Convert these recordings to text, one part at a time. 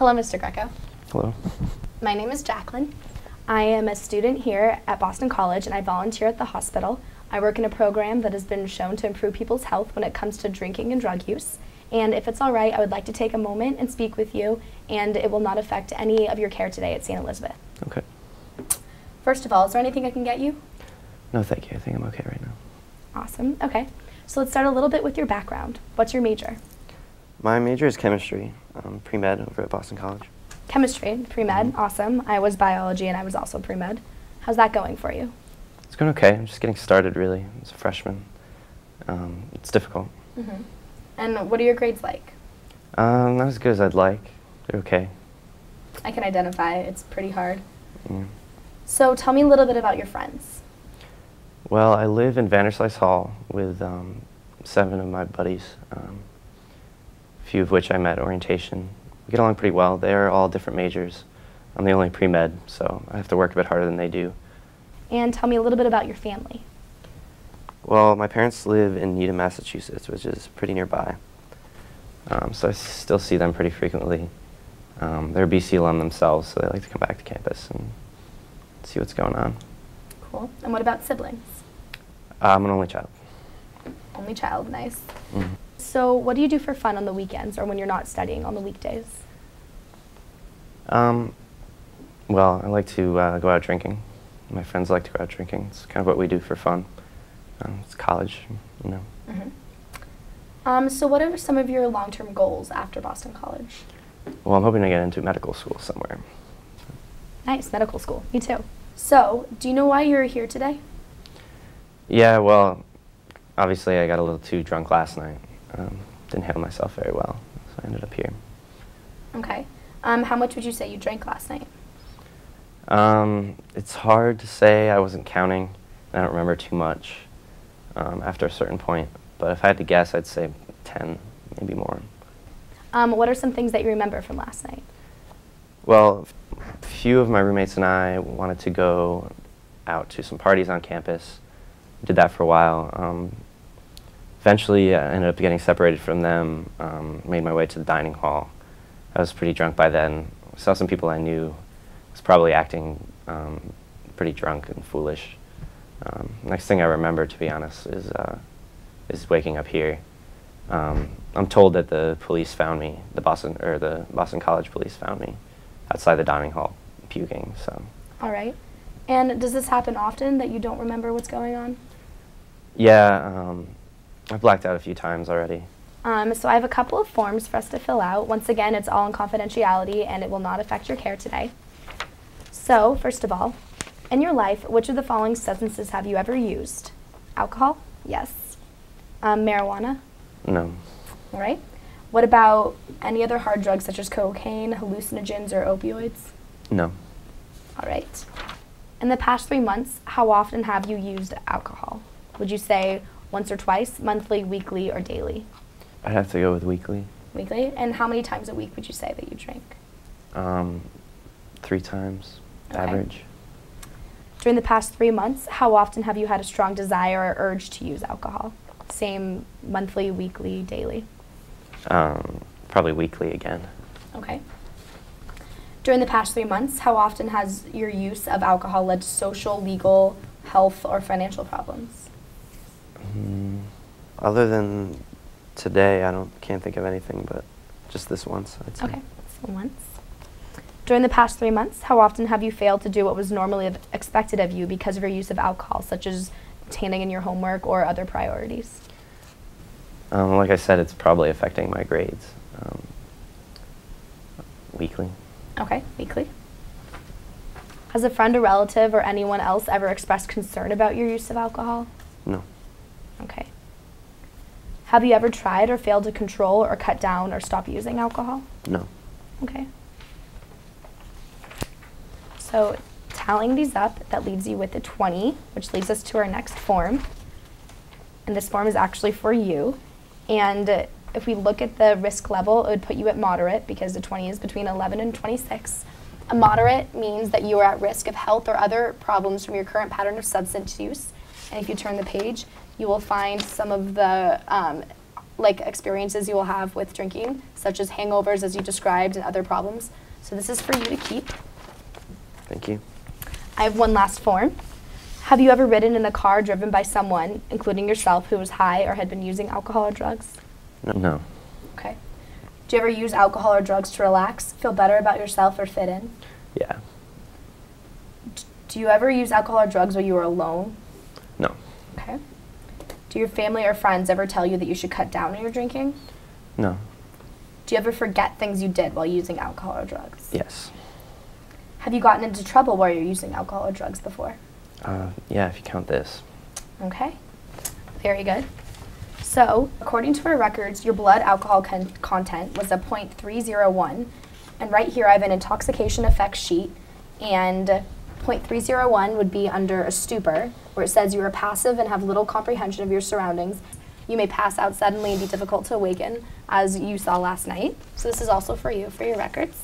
Hello, Mr. Greco. Hello. My name is Jacqueline. I am a student here at Boston College, and I volunteer at the hospital. I work in a program that has been shown to improve people's health when it comes to drinking and drug use. And if it's all right, I would like to take a moment and speak with you, and it will not affect any of your care today at St. Elizabeth. Okay. First of all, is there anything I can get you? No, thank you. I think I'm okay right now. Awesome. Okay. So let's start a little bit with your background. What's your major? My major is chemistry, pre-med over at Boston College. Chemistry, pre-med. Awesome. I was biology, and I was also pre-med. How's that going for you? It's going okay. I'm just getting started, really, as a freshman. It's difficult. Mm-hmm. And what are your grades like? Not as good as I'd like. They're okay. I can identify. It's pretty hard. Yeah. So tell me a little bit about your friends. Well, I live in Vanderslice Hall with 7 of my buddies, a few of which I met at orientation. We get along pretty well. They are all different majors. I'm the only pre-med, so I have to work a bit harder than they do. And tell me a little bit about your family. Well, my parents live in Needham, Massachusetts, which is pretty nearby. So I still see them pretty frequently. They're a BC alum themselves, so they like to come back to campus and see what's going on. Cool. And what about siblings? I'm an only child. Only child, nice. Mm-hmm. So what do you do for fun on the weekends or when you're not studying on the weekdays? Well, I like to go out drinking. My friends like to go out drinking. It's kind of what we do for fun. It's college, you know. Mm-hmm. So what are some of your long-term goals after Boston College? Well, I'm hoping to get into medical school somewhere. Nice, medical school. Me too. So, do you know why you're here today? Yeah, well, obviously I got a little too drunk last night. Didn't handle myself very well, so I ended up here. Okay. How much would you say you drank last night? It's hard to say. I wasn't counting, and I don't remember too much after a certain point. But if I had to guess, I'd say 10, maybe more. What are some things that you remember from last night? Well, a few of my roommates and I wanted to go out to some parties on campus. Did that for a while. Eventually, I ended up getting separated from them, made my way to the dining hall. I was pretty drunk by then. Saw some people I knew. Was probably acting pretty drunk and foolish. Next thing I remember, to be honest, is waking up here. I'm told that the police found me, the Boston College police found me outside the dining hall puking. So. All right. And does this happen often that you don't remember what's going on? Yeah, I've blacked out a few times already. So I have a couple of forms for us to fill out. Once again, it's all in confidentiality and it will not affect your care today. So, first of all, in your life, which of the following substances have you ever used? Alcohol? Yes. Marijuana? No. All right. What about any other hard drugs such as cocaine, hallucinogens, or opioids? No. All right. In the past 3 months, how often have you used alcohol? Would you say once or twice, monthly, weekly, or daily? I'd have to go with weekly. Weekly? And how many times a week would you say that you drink? 3 times, okay. Average. During the past 3 months, how often have you had a strong desire or urge to use alcohol? Same monthly, weekly, daily? Probably weekly again. Okay. During the past 3 months, how often has your use of alcohol led to social, legal, health, or financial problems? Other than today, can't think of anything, but just this once, I'd say. Okay, this once. During the past 3 months, how often have you failed to do what was normally expected of you because of your use of alcohol, such as handing in your homework or other priorities? Like I said, it's probably affecting my grades. Weekly. Okay, weekly. Has a friend or relative or anyone else ever expressed concern about your use of alcohol? No. Okay. Have you ever tried or failed to control or cut down or stop using alcohol? No. Okay. So tallying these up, that leaves you with a 20, which leads us to our next form. And this form is actually for you. And if we look at the risk level, it would put you at moderate because the 20 is between 11 and 26. A moderate means that you are at risk of health or other problems from your current pattern of substance use. And if you turn the page, you will find some of the like experiences you will have with drinking, such as hangovers as you described and other problems. So this is for you to keep. Thank you. I have one last form. Have you ever ridden in a car driven by someone, including yourself, who was high or had been using alcohol or drugs? No. Okay. Do you ever use alcohol or drugs to relax, feel better about yourself, or fit in? Yeah. Do you ever use alcohol or drugs when you are alone? No. Okay. Do your family or friends ever tell you that you should cut down on your drinking? No. Do you ever forget things you did while using alcohol or drugs? Yes. Have you gotten into trouble while you're using alcohol or drugs before? Yeah, if you count this. Okay. Very good. So, according to our records, your blood alcohol content was a 0.301. And right here I have an intoxication effects sheet, and 0.301 would be under a stupor, where it says you are passive and have little comprehension of your surroundings. You may pass out suddenly and be difficult to awaken, as you saw last night. So this is also for you, for your records.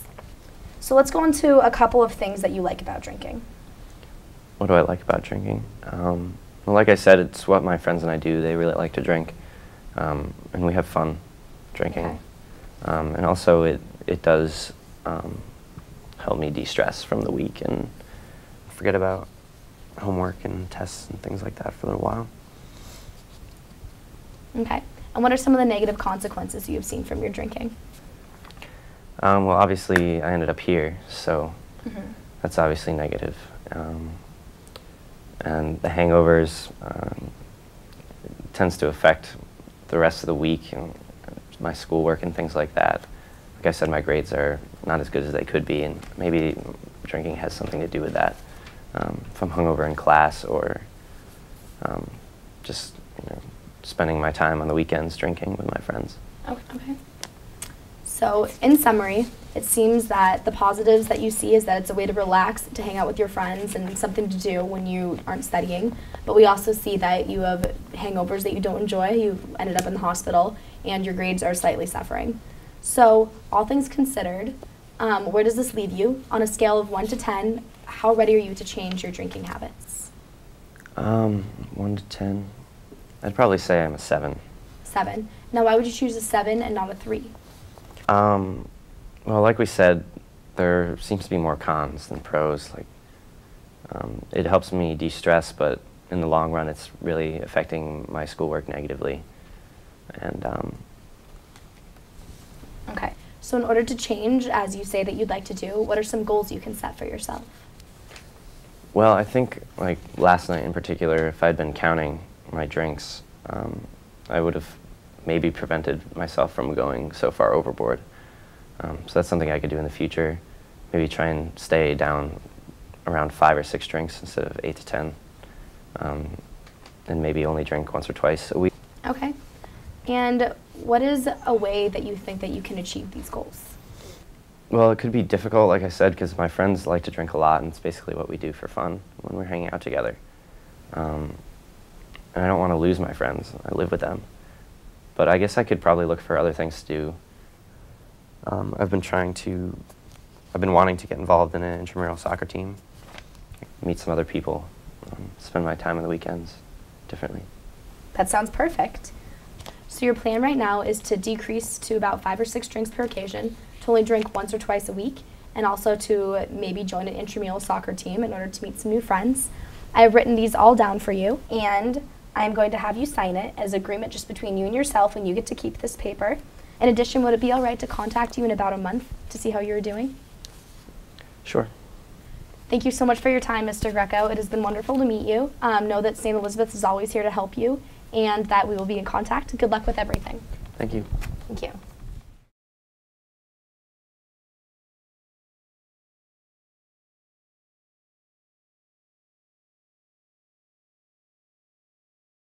So let's go into a couple of things that you like about drinking. What do I like about drinking? Well, like I said, it's what my friends and I do. They really like to drink, and we have fun drinking. Okay. And also it does help me de-stress from the week and forget about homework and tests and things like that for a little while. Okay. And what are some of the negative consequences you have seen from your drinking? Well, obviously, I ended up here, so that's obviously negative. And the hangovers tends to affect the rest of the week, my schoolwork and things like that. Like I said, my grades are not as good as they could be, and maybe drinking has something to do with that. If I'm hungover in class, or just spending my time on the weekends drinking with my friends. Okay. So, in summary, it seems that the positives that you see is that it's a way to relax, to hang out with your friends, and something to do when you aren't studying. But we also see that you have hangovers that you don't enjoy, you've ended up in the hospital, and your grades are slightly suffering. So, all things considered, where does this leave you? On a scale of 1 to 10, how ready are you to change your drinking habits? 1 to 10, I'd probably say I'm a 7. 7. Now, why would you choose a 7 and not a 3? Well, like we said, there seems to be more cons than pros. Like, it helps me de-stress, but in the long run, it's really affecting my schoolwork negatively. And okay. So in order to change, as you say that you'd like to do, what are some goals you can set for yourself? well, I think like last night in particular, if I'd been counting my drinks, I would have maybe prevented myself from going so far overboard. So that's something I could do in the future. Maybe try and stay down around 5 or 6 drinks instead of 8 to 10. And maybe only drink once or twice a week. Okay. And what is a way that you think that you can achieve these goals? Well, it could be difficult, like I said, because my friends like to drink a lot, and it's basically what we do for fun when we're hanging out together. And I don't want to lose my friends. I live with them. But I guess I could probably look for other things to do. I've been wanting to get involved in an intramural soccer team, meet some other people, spend my time on the weekends differently. That sounds perfect. So your plan right now is to decrease to about 5 or 6 drinks per occasion, to only drink once or twice a week, and also to maybe join an intramural soccer team in order to meet some new friends. I have written these all down for you, and I'm going to have you sign it as agreement just between you and yourself, and you get to keep this paper. In addition, would it be all right to contact you in about a month to see how you're doing? Sure. Thank you so much for your time, Mr. Greco. It has been wonderful to meet you. Know that St. Elizabeth's is always here to help you, and that we will be in contact. Good luck with everything. Thank you. Thank you.